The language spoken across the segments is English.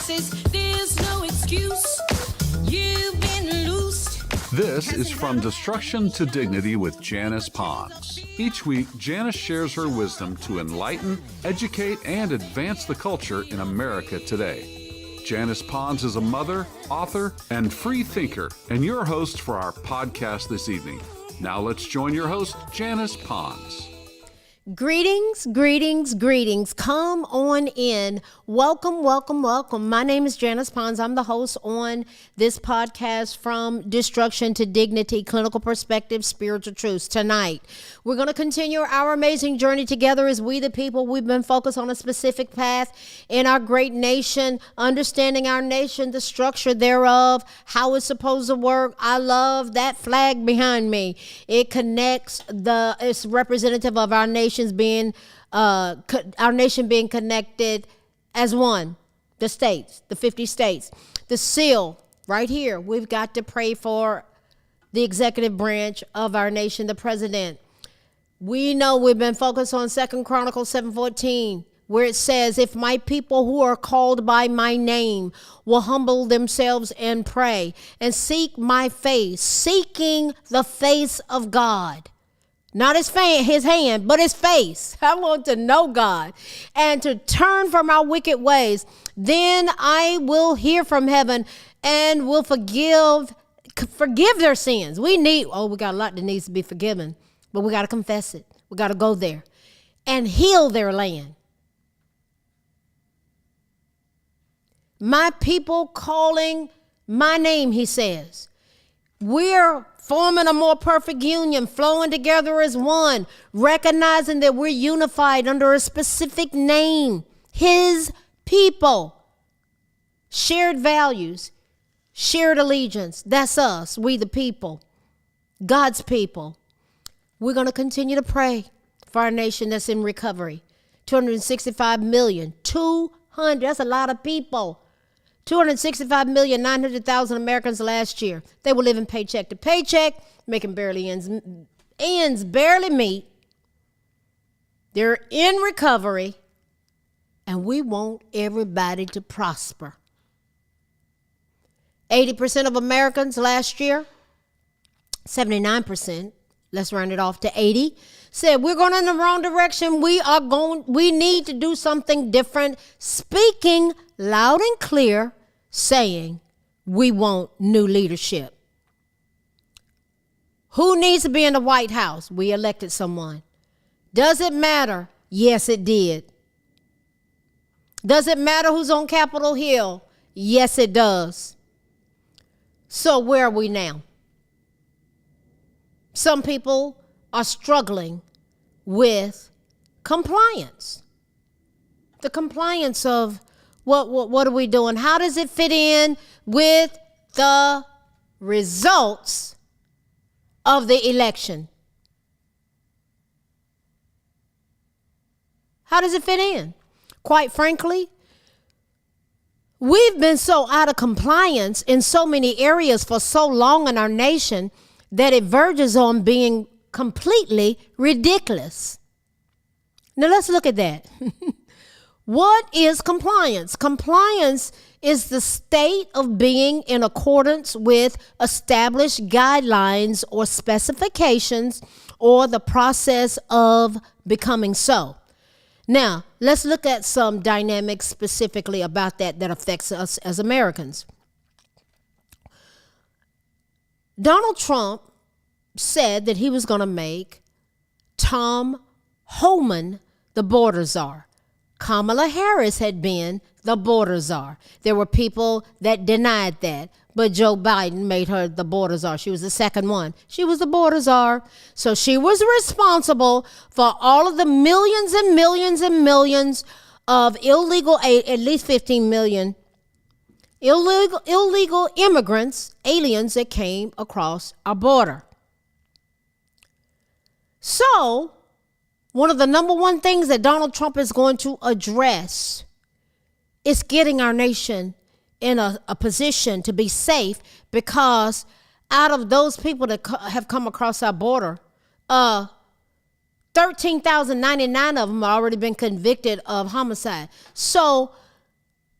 taxes. There's no excuse. You've been loosed. This is From Destruction to Dignity with Janice Pons. Each week, Janice shares her wisdom to enlighten, educate, and advance the culture in America today. Janice Pons is a mother, author, and free thinker, and your host for our podcast this evening. Now let's join your host, Janice Pons. Greetings, greetings, greetings. Come on in. Welcome, welcome, welcome. My name is Janice Pons. I'm the host on this podcast, From Destruction to Dignity, Clinical Perspective, Spiritual Truths. Tonight, we're going to continue our amazing journey together as we the people. We've been focused on a specific path in our great nation, understanding our nation, the structure thereof, how it's supposed to work. I love that flag behind me. It connects it's representative of our nation being our nation being connected as one, the states, the 50 states. The seal right here, we've got to pray for the executive branch of our nation, the president. We know we've been focused on 2 Chronicles 7:14, where it says, if my people who are called by my name will humble themselves and pray and seek my face, seeking the face of God. Not his hand, but his face. I want to know God and to turn from our wicked ways. Then I will hear from heaven and will forgive their sins. We got a lot that needs to be forgiven, but we got to confess it. We got to go there and heal their land. My people calling my name, he says. We're forming a more perfect union, flowing together as one, recognizing that we're unified under a specific name, his people. Shared values, shared allegiance. That's us, we the people, God's people. We're going to continue to pray for our nation that's in recovery. 265 million, that's a lot of people. 265,900,000 Americans last year. They were living paycheck to paycheck, making ends barely meet. They're in recovery, and we want everybody to prosper. 80% of Americans last year, 79%, let's round it off to 80, said we're going in the wrong direction. We need to do something different. Speaking loud and clear, saying we want new leadership. Who needs to be in the White House? We elected someone. Does it matter? Yes, it did. Does it matter who's on Capitol Hill? Yes, it does. So where are we now? Some people are struggling with compliance. The compliance of what are we doing? How does it fit in with the results of the election? How does it fit in? Quite frankly, we've been so out of compliance in so many areas for so long in our nation that it verges on being completely ridiculous. Now let's look at that. What is compliance? Compliance is the state of being in accordance with established guidelines or specifications or the process of becoming so. Now, let's look at some dynamics specifically about that affects us as Americans. Donald Trump said that he was going to make Tom Homan the border czar. Kamala Harris had been the border czar. There were people that denied that, but Joe Biden made her the border czar. She was the second one. She was the border czar. So she was responsible for all of the millions and millions and millions of illegal, at least 15 million illegal immigrants, aliens that came across our border. So, one of the number one things that Donald Trump is going to address is getting our nation in a position to be safe, because out of those people that have come across our border, 13,099 of them have already been convicted of homicide. So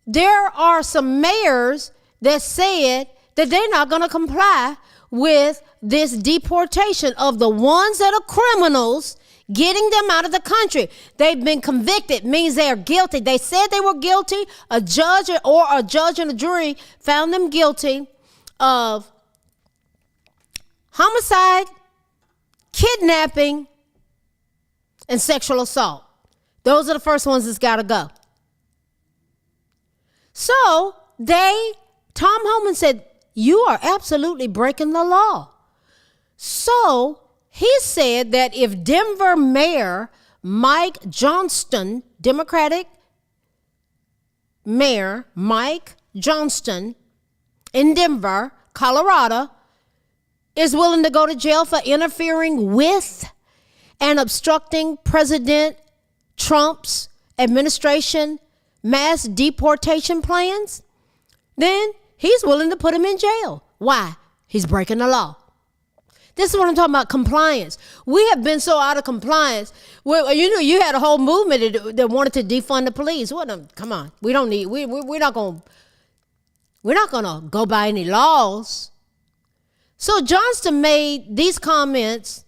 there are some mayors that said that they're not going to comply with this deportation of the ones that are criminals, getting them out of the country. They've been convicted, means they are guilty. They said they were guilty. A judge and a jury found them guilty of homicide, kidnapping, and sexual assault. Those are the first ones that's got to go. So Tom Homan said, you are absolutely breaking the law. So he said that if Denver Mayor Mike Johnston, Democratic Mayor Mike Johnston in Denver, Colorado, is willing to go to jail for interfering with and obstructing President Trump's administration mass deportation plans, then he's willing to put him in jail. Why? He's breaking the law. This is what I'm talking about, compliance. We have been so out of compliance. Well, you had a whole movement that wanted to defund the police. Come on. We don't need, we're not going to go by any laws. So Johnston made these comments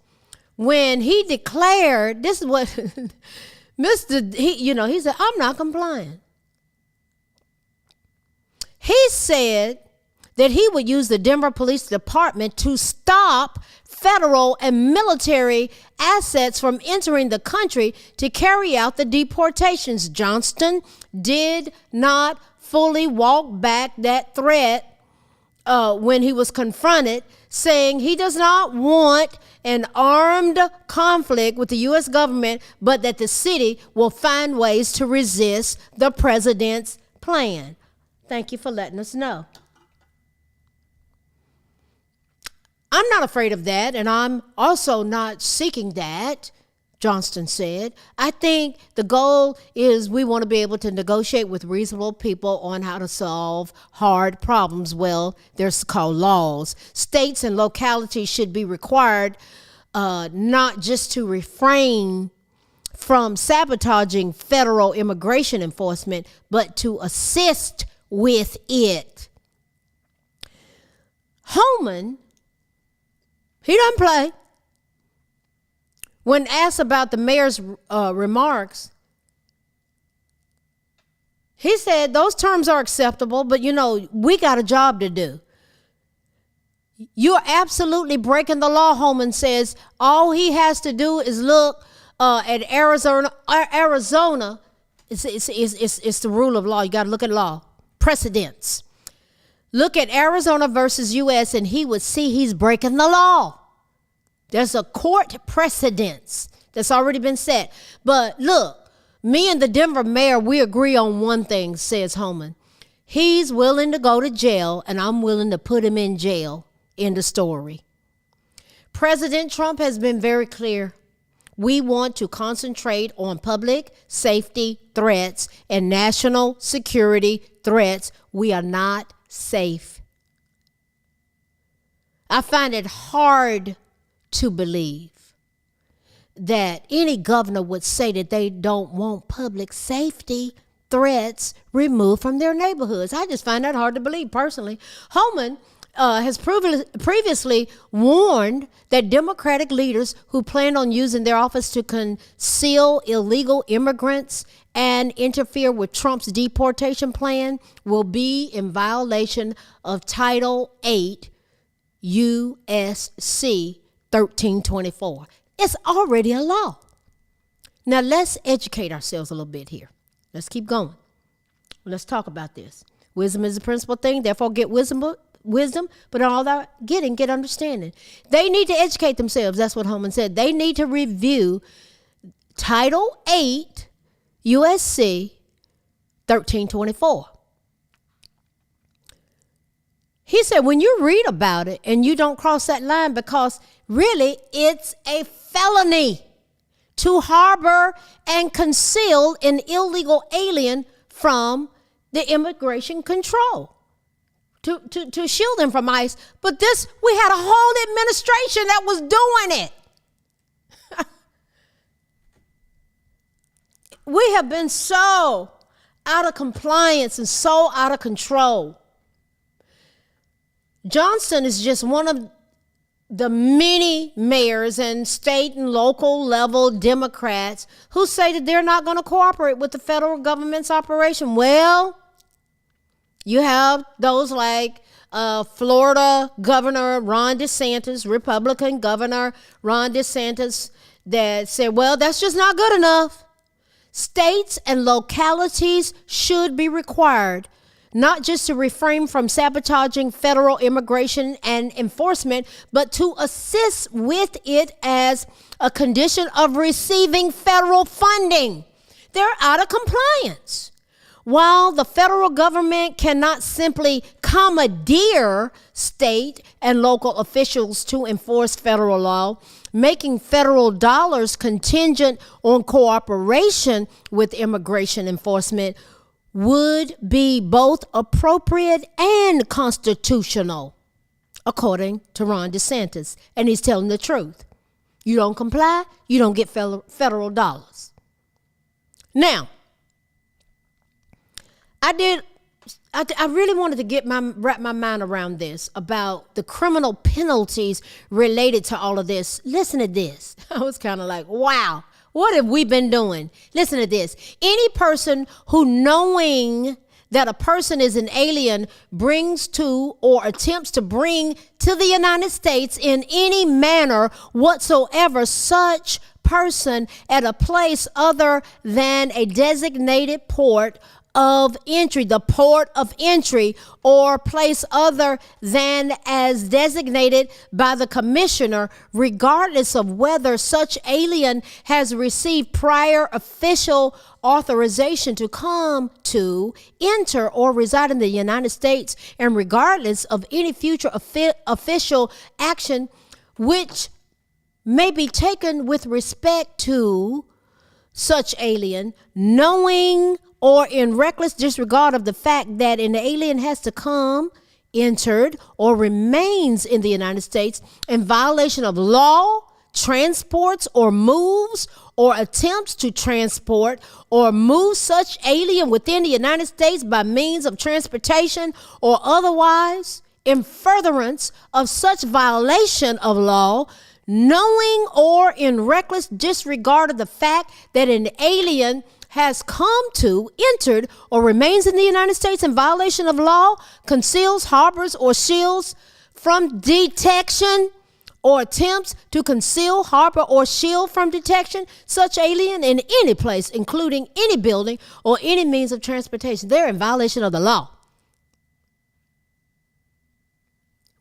when he declared, this is what he said, I'm not complying. He said that he would use the Denver Police Department to stop federal and military assets from entering the country to carry out the deportations. Johnston did not fully walk back that threat when he was confronted, saying he does not want an armed conflict with the U.S. government, but that the city will find ways to resist the president's plan. Thank you for letting us know. I'm not afraid of that, and I'm also not seeking that, Johnston said. I think the goal is we want to be able to negotiate with reasonable people on how to solve hard problems. Well, they're called laws. States and localities should be required not just to refrain from sabotaging federal immigration enforcement, but to assist with it. Homan, he doesn't play. When asked about the mayor's remarks, he said those terms are acceptable, but we got a job to do. You're absolutely breaking the law, Homan says. All he has to do is look at Arizona. Arizona, it's the rule of law. You got to look at law. Precedents. Look at Arizona versus U.S. and he would see he's breaking the law. There's a court precedence that's already been set. But look, me and the Denver mayor, we agree on one thing, says Homan. He's willing to go to jail, and I'm willing to put him in jail. End of story. President Trump has been very clear. We want to concentrate on public safety threats and national security threats. We are not safe. I find it hard to believe that any governor would say that they don't want public safety threats removed from their neighborhoods. I just find that hard to believe personally. Homan has previously warned that Democratic leaders who plan on using their office to conceal illegal immigrants and interfere with Trump's deportation plan will be in violation of Title 8 USC 1324. It's already a law. Now let's educate ourselves a little bit here. Let's keep going. Let's talk about this. Wisdom is the principal thing, therefore get wisdom, but all that get understanding. They need to educate themselves. That's what Homan said. They need to review Title 8 USC 1324. He said, when you read about it and you don't cross that line, because really it's a felony to harbor and conceal an illegal alien from the immigration control, to shield them from ICE. But we had a whole administration that was doing it. We have been so out of compliance and so out of control. Johnston is just one of the many mayors and state and local level Democrats who say that they're not going to cooperate with the federal government's operation. Well, you have those like Florida Governor Ron DeSantis, Republican Governor Ron DeSantis, that said, well, that's just not good enough. States and localities should be required not just to refrain from sabotaging federal immigration and enforcement, but to assist with it as a condition of receiving federal funding. They're out of compliance. While the federal government cannot simply commandeer state and local officials to enforce federal law, making federal dollars contingent on cooperation with immigration enforcement would be both appropriate and constitutional, according to Ron DeSantis. And he's telling the truth. You don't comply, you don't get federal dollars. Now, I really wanted to wrap my mind around this, about the criminal penalties related to all of this. Listen to this. I was kind of like, wow. What have we been doing? Listen to this. Any person who, knowing that a person is an alien, brings to or attempts to bring to the United States in any manner whatsoever such person at a place other than a designated port of entry, the port of entry, or place other than as designated by the commissioner, regardless of whether such alien has received prior official authorization to come to, enter, or reside in the United States, and regardless of any future official action which may be taken with respect to such alien, knowing or in reckless disregard of the fact that an alien has to come, entered, or remains in the United States in violation of law, transports or moves or attempts to transport or move such alien within the United States by means of transportation or otherwise in furtherance of such violation of law, knowing or in reckless disregard of the fact that an alien has come to, entered, or remains in the United States in violation of law, conceals, harbors, or shields from detection, or attempts to conceal, harbor, or shield from detection such alien in any place, including any building or any means of transportation. They're in violation of the law.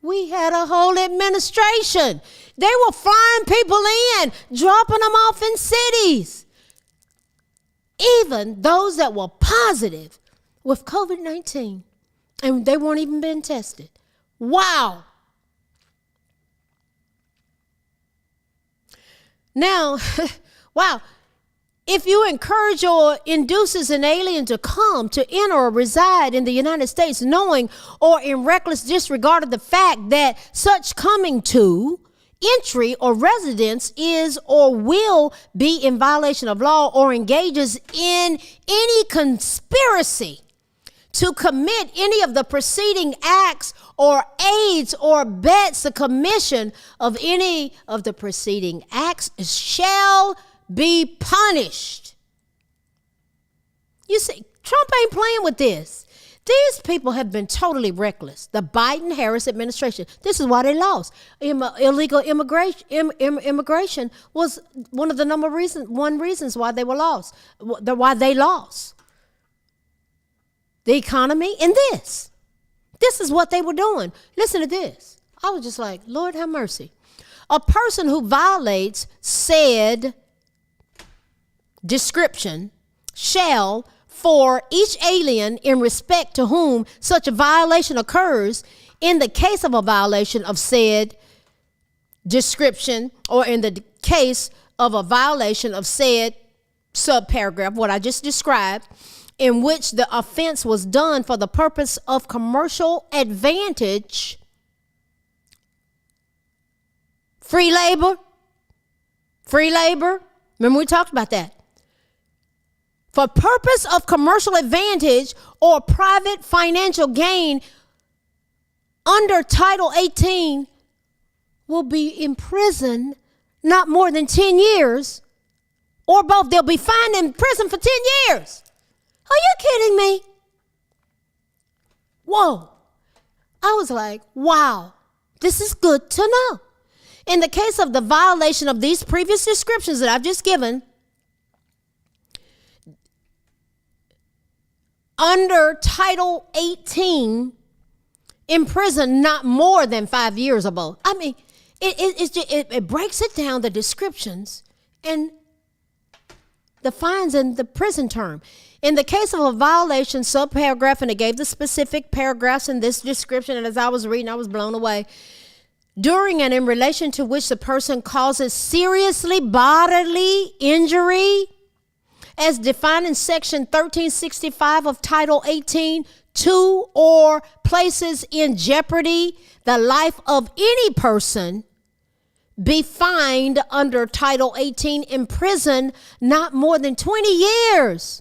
We had a whole administration. They were flying people in, dropping them off in cities. Even those that were positive with COVID-19, and they weren't even being tested. Wow. Now, wow. If you encourage or induces an alien to come, to enter, or reside in the United States, knowing or in reckless disregard of the fact that such coming to, entry, or residence is or will be in violation of law, or engages in any conspiracy to commit any of the preceding acts or aids or abets the commission of any of the preceding acts, shall be punished. You see, Trump ain't playing with this. These people have been totally reckless. The Biden-Harris administration. This is why they lost. Illegal immigration was one of the reasons why they were lost. Why they lost. The economy and this. This is what they were doing. Listen to this. I was just like, Lord have mercy. A person who violates said description shall, for each alien in respect to whom such a violation occurs, in the case of a violation of said description, or in the case of a violation of said subparagraph, what I just described, in which the offense was done for the purpose of commercial advantage, free labor, remember we talked about that, for purpose of commercial advantage or private financial gain under Title 18 will be in prison not more than 10 years or both. They'll be fined in prison for 10 years. Are you kidding me? Whoa. I was like, wow, this is good to know. In the case of the violation of these previous descriptions that I've just given, under Title 18, in prison not more than 5 years or both. I mean, it breaks it down, the descriptions and the fines and the prison term. In the case of a violation, subparagraph, and it gave the specific paragraphs in this description, and as I was reading, I was blown away. During and in relation to which the person causes seriously bodily injury, as defined in Section 1365 of Title 18, to or places in jeopardy the life of any person, be fined under Title 18 in prison not more than 20 years.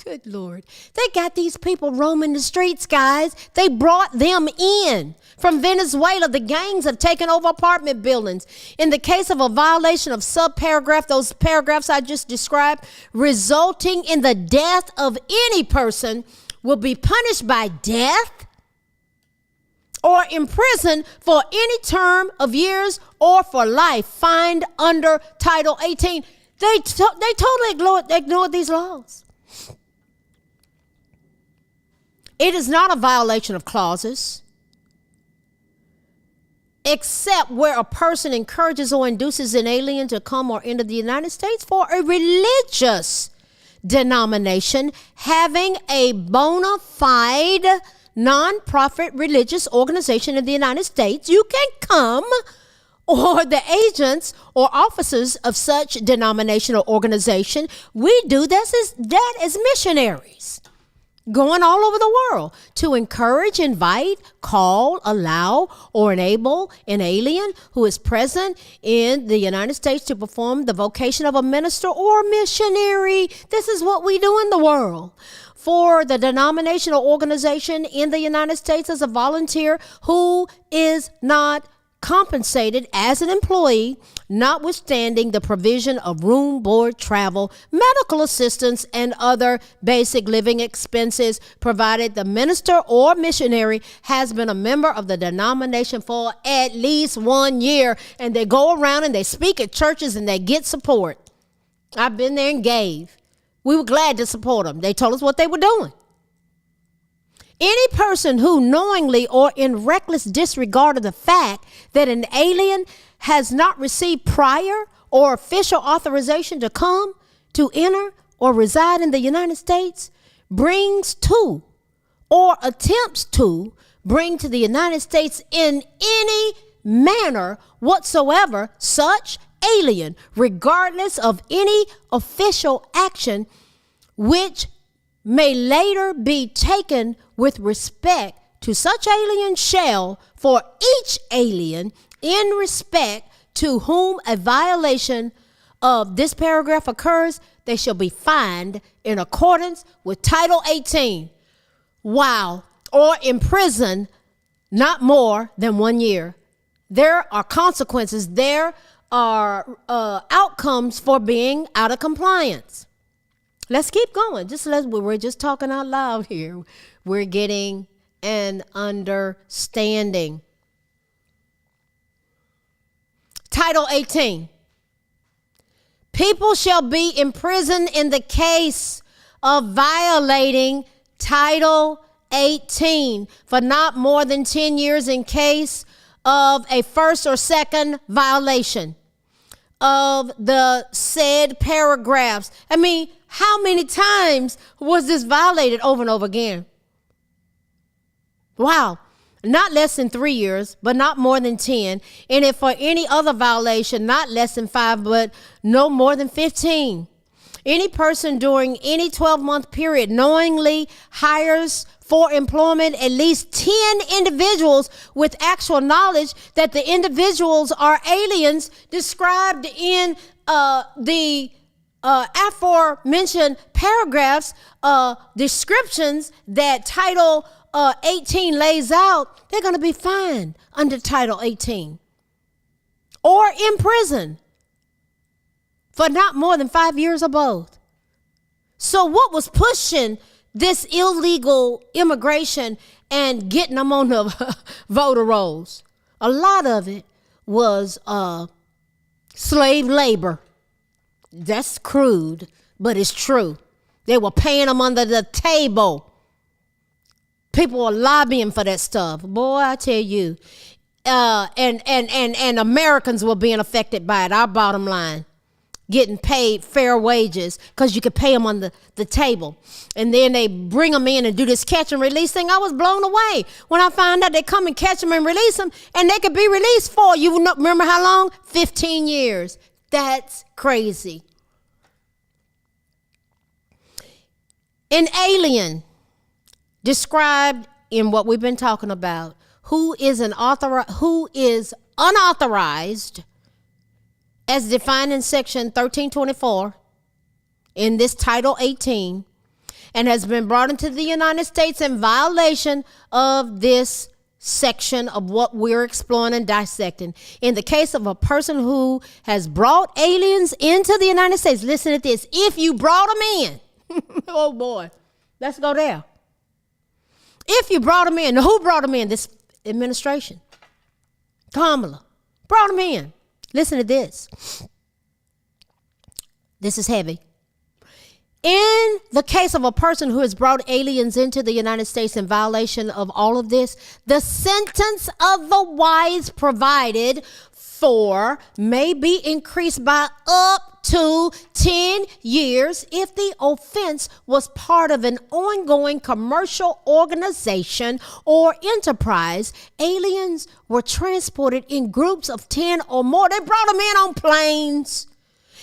Good Lord. They got these people roaming the streets, guys. They brought them in from Venezuela. The gangs have taken over apartment buildings. In the case of a violation of subparagraph, those paragraphs I just described, resulting in the death of any person, will be punished by death or imprisoned for any term of years or for life, fined under Title 18. They totally ignored these laws. It is not a violation of clauses, except where a person encourages or induces an alien to come or enter the United States for a religious denomination having a bona fide non-profit religious organization in the United States. You can come, or the agents or officers of such denominational organization. We do that as missionaries, going all over the world to encourage, invite, call, allow, or enable an alien who is present in the United States to perform the vocation of a minister or missionary. This is what we do in the world. For the denominational organization in the United States as a volunteer who is not compensated as an employee, notwithstanding the provision of room, board, travel, medical assistance, and other basic living expenses, provided the minister or missionary has been a member of the denomination for at least 1 year, and they go around and they speak at churches and they get support. I've been there and gave. We were glad to support them. They told us what they were doing. Any person who knowingly or in reckless disregard of the fact that an alien has not received prior or official authorization to come, to enter, or reside in the United States brings to or attempts to bring to the United States in any manner whatsoever such alien, regardless of any official action which may later be taken with respect to such alien, shall, for each alien in respect to whom a violation of this paragraph occurs, they shall be fined in accordance with Title 18. Wow. Or imprisoned not more than 1 year. There are consequences. There are outcomes for being out of compliance. Let's keep going. We're just talking out loud here. We're getting an understanding. Title 18. People shall be imprisoned in the case of violating Title 18 for not more than 10 years in case of a first or second violation of the said paragraphs. I mean, how many times was this violated over and over again? Wow. Not less than 3 years, but not more than 10. And if for any other violation, not less than 5, but no more than 15. Any person during any 12-month period knowingly hires for employment at least 10 individuals with actual knowledge that the individuals are aliens described in the aforementioned paragraphs, descriptions that Title 18 lays out, they're going to be fined under Title 18 or in prison for not more than 5 years or both. So what was pushing this illegal immigration and getting them on the voter rolls? A lot of it was slave labor. That's crude, but it's true. They were paying them under the table. People were lobbying for that stuff. Boy, I tell you. And Americans were being affected by it. Our bottom line. Getting paid fair wages because you could pay them on the table. And then they bring them in and do this catch and release thing. I was blown away when I found out they come and catch them and release them, and they could be released for, you remember how long? 15 years. That's crazy. An alien described in what we've been talking about, who is unauthorized, as defined in Section 1324 in this Title 18, and has been brought into the United States in violation of this section of what we're exploring and dissecting. In the case of a person who has brought aliens into the United States, listen to this. If you brought them in, oh boy, let's go there. If you brought them in, who brought them in? This administration. Kamala brought them in. Listen to this. This is heavy. In the case of a person who has brought aliens into the United States in violation of all of this, the sentence otherwise provided for may be increased by up to 10 years if the offense was part of an ongoing commercial organization or enterprise. Aliens were transported in groups of 10 or more. They brought them in on planes.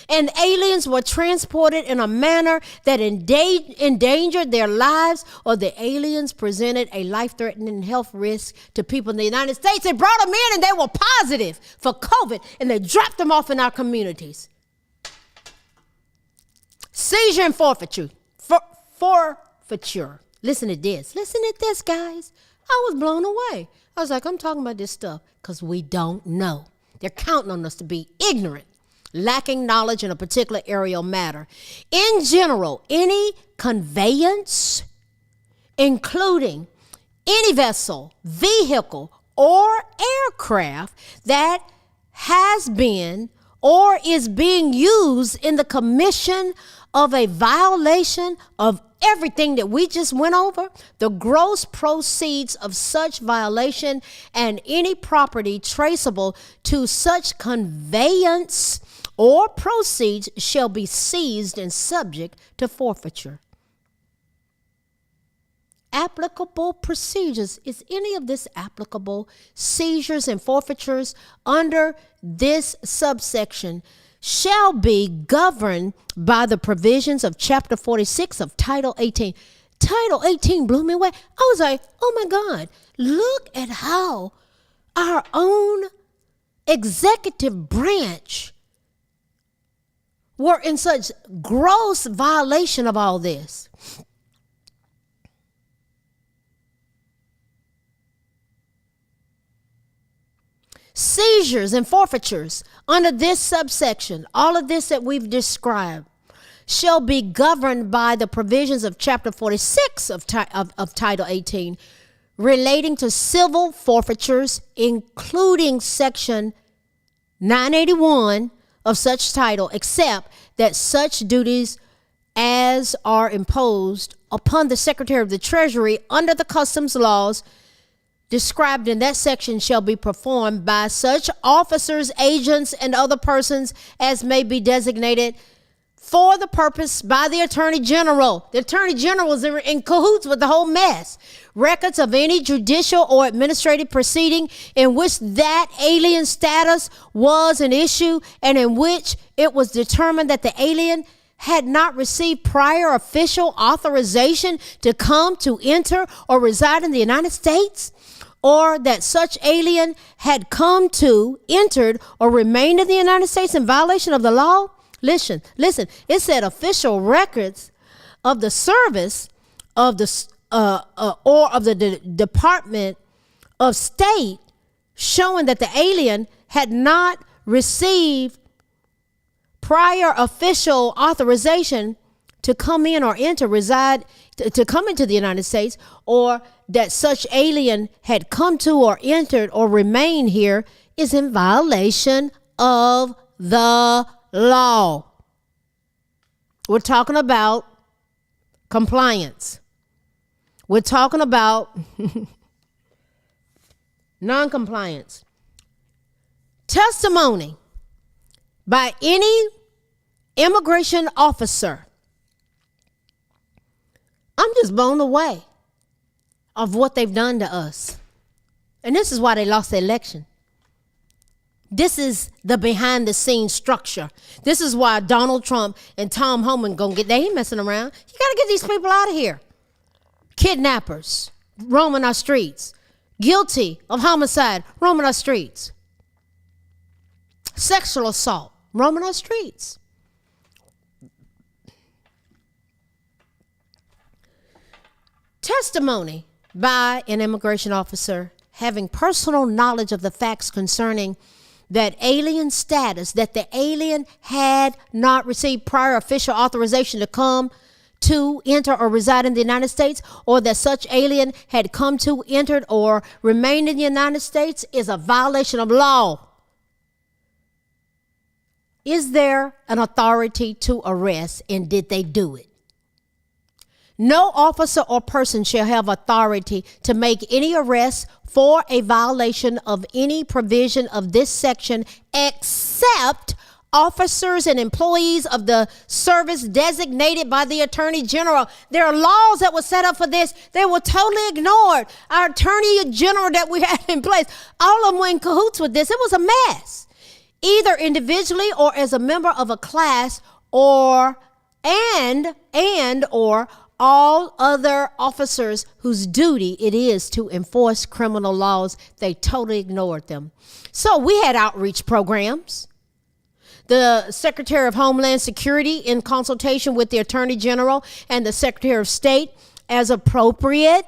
And aliens were transported in a manner that endangered their lives, or the aliens presented a life-threatening health risk to people in the United States. They brought them in and they were positive for COVID, and they dropped them off in our communities. Seizure and forfeiture. Forfeiture. Listen to this. Listen to this, guys. I was blown away. I was like, I'm talking about this stuff because we don't know. They're counting on us to be ignorant, lacking knowledge in a particular area or matter. In general, any conveyance, including any vessel, vehicle, or aircraft that has been or is being used in the commission of a violation of everything that we just went over, the gross proceeds of such violation and any property traceable to such conveyance or proceeds shall be seized and subject to forfeiture. Applicable procedures. Is any of this applicable? Seizures and forfeitures under this subsection shall be governed by the provisions of Chapter 46 of Title 18. Title 18 blew me away. I was like, oh my God, look at how our own executive branch were in such gross violation of all this. Seizures and forfeitures under this subsection, all of this that we've described, shall be governed by the provisions of Chapter 46 of Title 18 relating to civil forfeitures, including Section 981 of such title, except that such duties as are imposed upon the Secretary of the Treasury under the customs laws described in that section shall be performed by such officers, agents, and other persons as may be designated for the purpose by the Attorney General. The Attorney General is in cahoots with the whole mess. Records of any judicial or administrative proceeding in which that alien status was an issue and in which it was determined that the alien had not received prior official authorization to come, to enter, or reside in the United States, or that such alien had come to, entered, or remained in the United States in violation of the law. Listen. It said official records of the service of the or of the Department of State showing that the alien had not received prior official authorization to come in or enter, reside, to come into the United States, or that such alien had come to or entered or remained here, is in violation of the law. We're talking about compliance. We're talking about non-compliance. Testimony by any immigration officer. I'm just blown away of what they've done to us. And this is why they lost the election. This is the behind the scenes structure. This is why Donald Trump and Tom Homan gonna get, they ain't messing around. You gotta get these people out of here. Kidnappers roaming our streets. Guilty of homicide roaming our streets. Sexual assault roaming our streets. Testimony by an immigration officer having personal knowledge of the facts concerning that alien status, that the alien had not received prior official authorization to come to, enter, or reside in the United States, or that such alien had come to, entered, or remained in the United States, is a violation of law. Is there an authority to arrest, and did they do it? No officer or person shall have authority to make any arrest for a violation of any provision of this section except officers and employees of the service designated by the Attorney General. There are laws that were set up for this. They were totally ignored. Our Attorney General that we had in place, all of them were in cahoots with this. It was a mess. Either individually or as a member of a class, or all other officers whose duty it is to enforce criminal laws. They totally ignored them. So we had outreach programs. The Secretary of Homeland Security, in consultation with the Attorney General and the Secretary of State, as appropriate,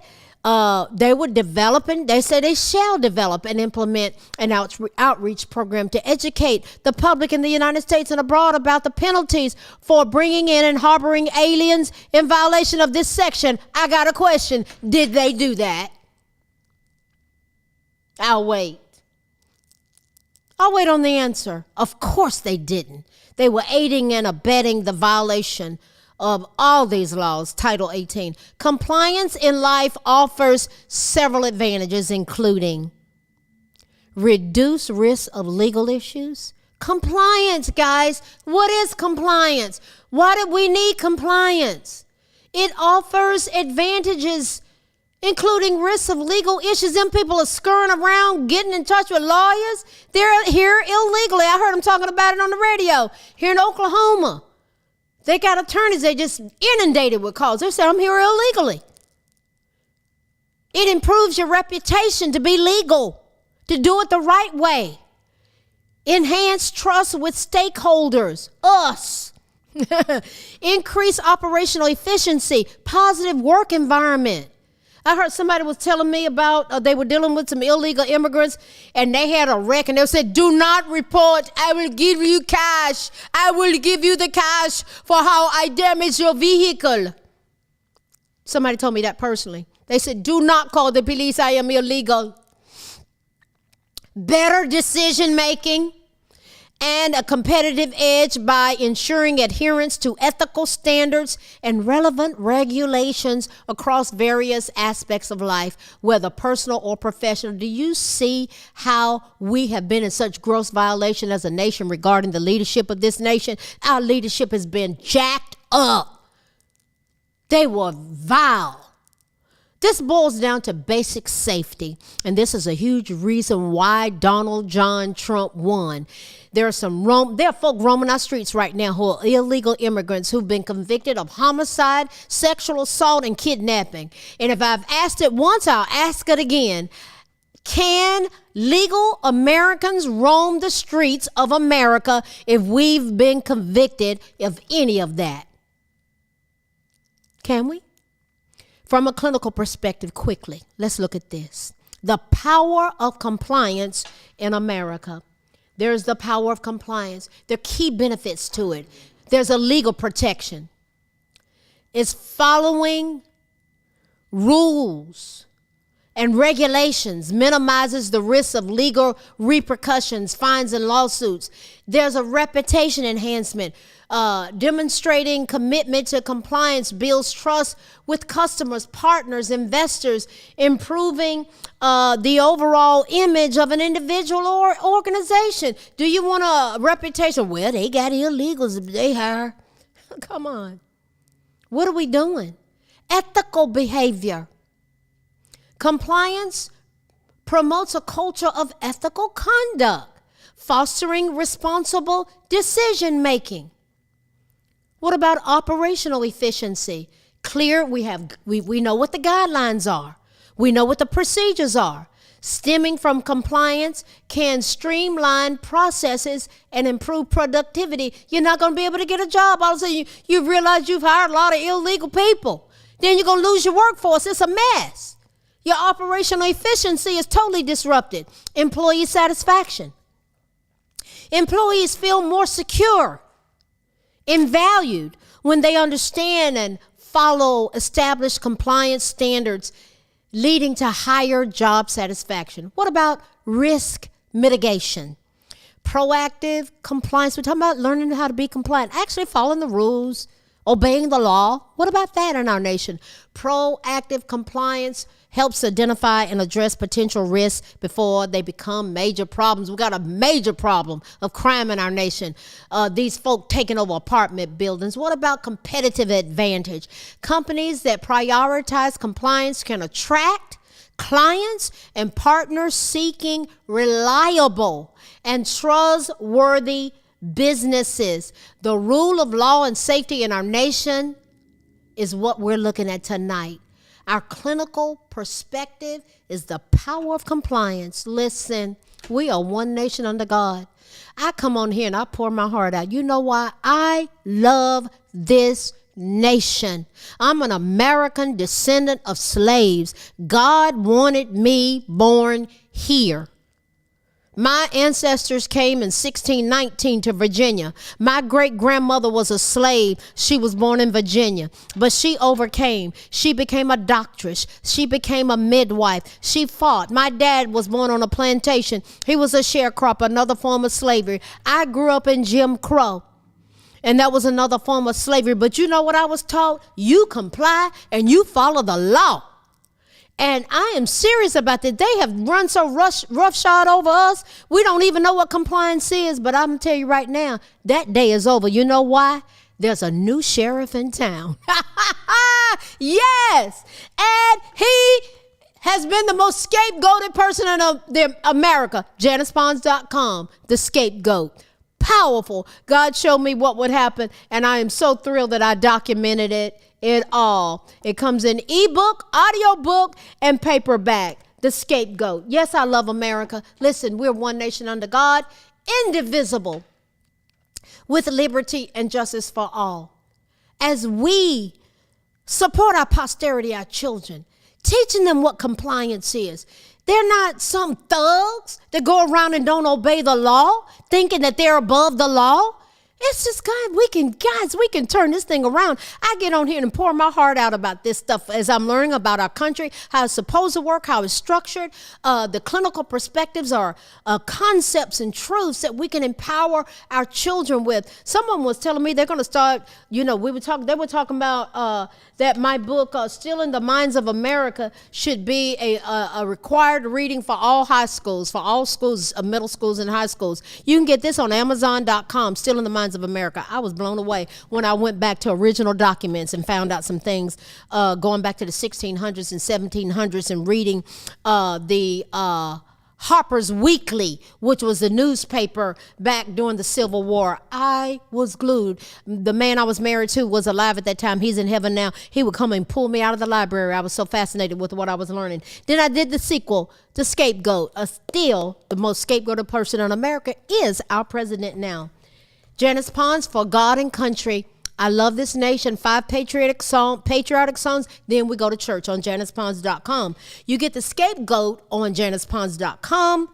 they were developing, they say they shall develop and implement an outreach program to educate the public in the United States and abroad about the penalties for bringing in and harboring aliens in violation of this section. I got a question. Did they do that? I'll wait on the answer. Of course they didn't. They were aiding and abetting the violation of all these laws. Title 18. Compliance in life offers several advantages, including reduced risk of legal issues. Compliance, guys. What is compliance? Why do we need compliance? It offers advantages, including risks of legal issues. Them people are scurrying around, getting in touch with lawyers. They're here illegally. I heard them talking about it on the radio here in Oklahoma. They got attorneys, they just inundated with calls. They said, I'm here illegally. It improves your reputation to be legal, to do it the right way. Enhance trust with stakeholders, us. Increase operational efficiency, positive work environment. I heard somebody was telling me about they were dealing with some illegal immigrants and they had a wreck and they said, do not report. I will give you cash. I will give you the cash for how I damaged your vehicle. Somebody told me that personally. They said, do not call the police. I am illegal. Better decision making and a competitive edge by ensuring adherence to ethical standards and relevant regulations across various aspects of life, whether personal or professional. Do you see how we have been in such gross violation as a nation regarding the leadership of this nation? Our leadership has been jacked up. They were vile. This boils down to basic safety, and this is a huge reason why Donald John Trump won. There are folk roaming our streets right now who are illegal immigrants who've been convicted of homicide, sexual assault, and kidnapping. And if I've asked it once, I'll ask it again. Can legal Americans roam the streets of America if we've been convicted of any of that? Can we? From a clinical perspective, quickly, let's look at this. The power of compliance in America. There's the power of compliance. There are key benefits to it. There's a legal protection. It's following rules and regulations minimizes the risk of legal repercussions, fines, and lawsuits. There's a reputation enhancement. Demonstrating commitment to compliance builds trust with customers, partners, investors, improving the overall image of an individual or organization. Do you want a reputation? Well, they got illegals they hire. Come on. What are we doing? Ethical behavior. Compliance promotes a culture of ethical conduct, fostering responsible decision making. What about operational efficiency? Clear, we know what the guidelines are. We know what the procedures are. Stemming from compliance can streamline processes and improve productivity. You're not going to be able to get a job. All of a sudden, you realize you've hired a lot of illegal people. Then you're going to lose your workforce. It's a mess. Your operational efficiency is totally disrupted. Employee satisfaction. Employees feel more secure and valued when they understand and follow established compliance standards, leading to higher job satisfaction. What about risk mitigation? Proactive compliance. We're talking about learning how to be compliant, actually following the rules, obeying the law. What about that in our nation? Proactive compliance helps identify and address potential risks before they become major problems. We got a major problem of crime in our nation. These folk taking over apartment buildings. What about competitive advantage? Companies that prioritize compliance can attract clients and partners seeking reliable and trustworthy businesses. The rule of law and safety in our nation is what we're looking at tonight. Our clinical perspective is the power of compliance. Listen, we are one nation under God. I come on here and I pour my heart out. You know why? I love this nation. I'm an American descendant of slaves. God wanted me born here. My ancestors came in 1619 to Virginia. My great-grandmother was a slave. She was born in Virginia, but she overcame. She became a doctress. She became a midwife. She fought. My dad was born on a plantation. He was a sharecropper, another form of slavery. I grew up in Jim Crow, and that was another form of slavery. But you know what I was taught? You comply and you follow the law. And I am serious about that. They have run so roughshod over us. We don't even know what compliance is. But I'm going to tell you right now, that day is over. You know why? There's a new sheriff in town. Yes. And he has been the most scapegoated person in America. JanicePons.com, the scapegoat. Powerful. God showed me what would happen. And I am so thrilled that I documented it all. It comes in ebook, audiobook, and paperback. The Scapegoat. Yes, I love America. Listen, we're one nation under God, indivisible, with liberty and justice for all. As we support our posterity, our children, teaching them what compliance is. They're not some thugs that go around and don't obey the law, thinking that they're above the law. It's just, God, we can turn this thing around. I get on here and pour my heart out about this stuff as I'm learning about our country, how it's supposed to work, how it's structured. The clinical perspectives are concepts and truths that we can empower our children with. Someone was telling me they're going to start, they were talking about that my book, Still in the Minds of America, should be a required reading for all high schools, for all schools, middle schools and high schools. You can get this on Amazon.com, Still in the Minds of America. I was blown away when I went back to original documents and found out some things going back to the 1600s and 1700s and reading the Harper's Weekly, which was a newspaper back during the Civil War. I was glued. The man I was married to was alive at that time. He's in heaven now. He would come and pull me out of the library. I was so fascinated with what I was learning. Then I did the sequel, The Scapegoat. Still, the most scapegoated person in America is our president now. Janice Pons, For God and Country. I love this nation. 5 patriotic songs. Then we go to church on JanicePons.com. You get The Scapegoat on JanicePons.com.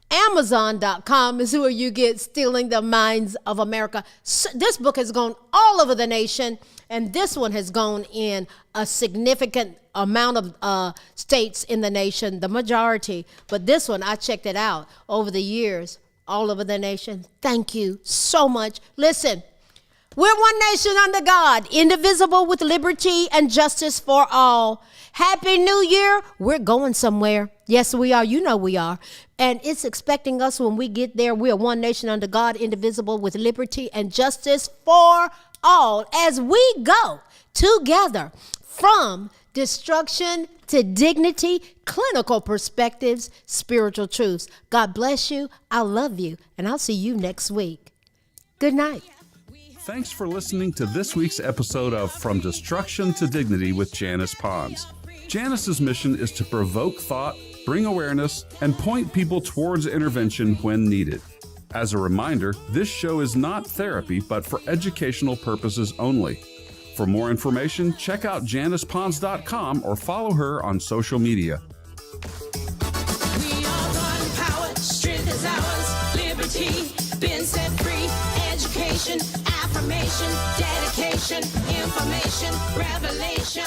Amazon.com is where you get Stealing the Minds of America. So this book has gone all over the nation, and this one has gone in a significant amount of states in the nation, the majority. But this one, I checked it out over the years, all over the nation. Thank you so much. Listen. We're one nation under God, indivisible with liberty and justice for all. Happy New Year. We're going somewhere. Yes, we are. You know we are. And it's expecting us when we get there. We are one nation under God, indivisible with liberty and justice for all. As we go together from destruction to dignity, clinical perspectives, spiritual truths. God bless you. I love you. And I'll see you next week. Good night. Thanks for listening to this week's episode of From Destruction to Dignity with Janice Pons. Janice's mission is to provoke thought, bring awareness, and point people towards intervention when needed. As a reminder, this show is not therapy, but for educational purposes only. For more information, check out JanicePons.com or follow her on social media. We are one power, strength is ours, liberty, been set free, education, affirmation, dedication, information, revelation.